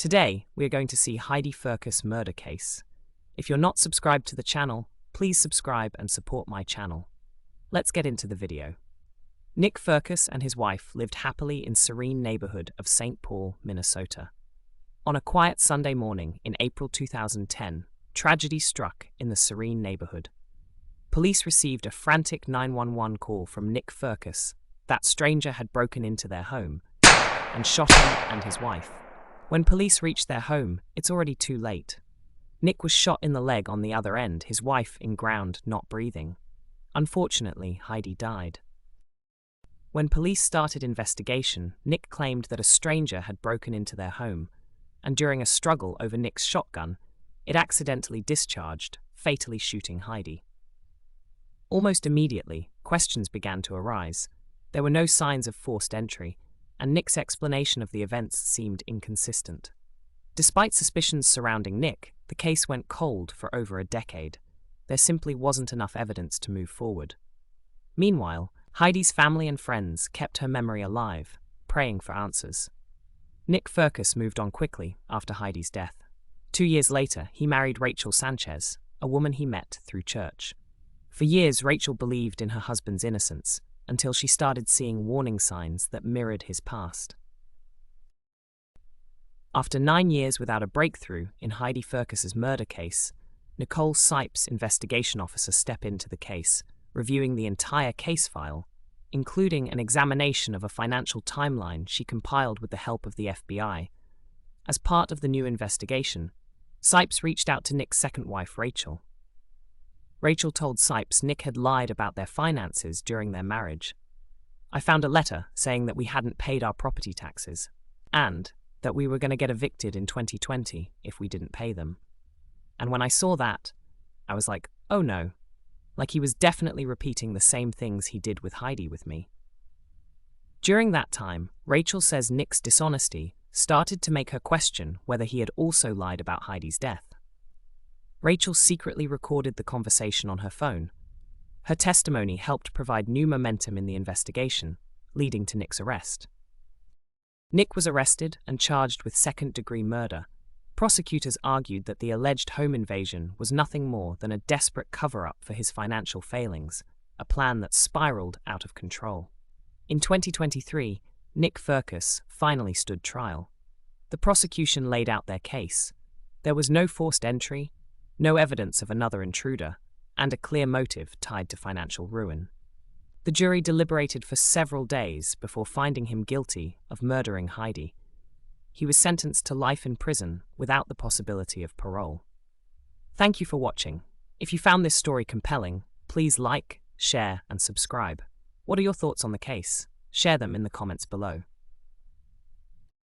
Today, we are going to see Heidi Firkus murder case. If you're not subscribed to the channel, please subscribe and support my channel. Let's get into the video. Nick Firkus and his wife lived happily in serene neighborhood of St. Paul, Minnesota. On a quiet Sunday morning in April 2010, tragedy struck in the serene neighborhood. Police received a frantic 911 call from Nick Firkus that stranger had broken into their home and shot him and his wife. When police reached their home, it's already too late. Nick was shot in the leg on the other end, his wife in ground, not breathing. Unfortunately, Heidi died. When police started investigation, Nick claimed that a stranger had broken into their home, and during a struggle over Nick's shotgun, it accidentally discharged, fatally shooting Heidi. Almost immediately, questions began to arise. There were no signs of forced entry, and Nick's explanation of the events seemed inconsistent. Despite suspicions surrounding Nick, the case went cold for over a decade. There simply wasn't enough evidence to move forward. Meanwhile, Heidi's family and friends kept her memory alive, praying for answers. Nick Firkus moved on quickly after Heidi's death. 2 years later, he married Rachel Sanchez, a woman he met through church. For years, Rachel believed in her husband's innocence, until she started seeing warning signs that mirrored his past. After 9 years without a breakthrough in Heidi Firkus's murder case, Nicole Sipes, investigation officer, stepped into the case, reviewing the entire case file, including an examination of a financial timeline she compiled with the help of the FBI. As part of the new investigation, Sipes reached out to Nick's second wife, Rachel. Rachel told Sipes Nick had lied about their finances during their marriage. "I found a letter saying that we hadn't paid our property taxes, and that we were going to get evicted in 2020 if we didn't pay them. And when I saw that, I was like, oh no, like he was definitely repeating the same things he did with Heidi with me." During that time, Rachel says Nick's dishonesty started to make her question whether he had also lied about Heidi's death. Rachel secretly recorded the conversation on her phone. Her testimony helped provide new momentum in the investigation, leading to Nick's arrest. Nick was arrested and charged with second-degree murder. Prosecutors argued that the alleged home invasion was nothing more than a desperate cover-up for his financial failings, a plan that spiraled out of control. In 2023, Nick Firkus finally stood trial. The prosecution laid out their case. There was no forced entry, no evidence of another intruder, and a clear motive tied to financial ruin. The jury deliberated for several days before finding him guilty of murdering Heidi. He was sentenced to life in prison without the possibility of parole. Thank you for watching. If you found this story compelling, please like, share, and subscribe. What are your thoughts on the case? Share them in the comments below.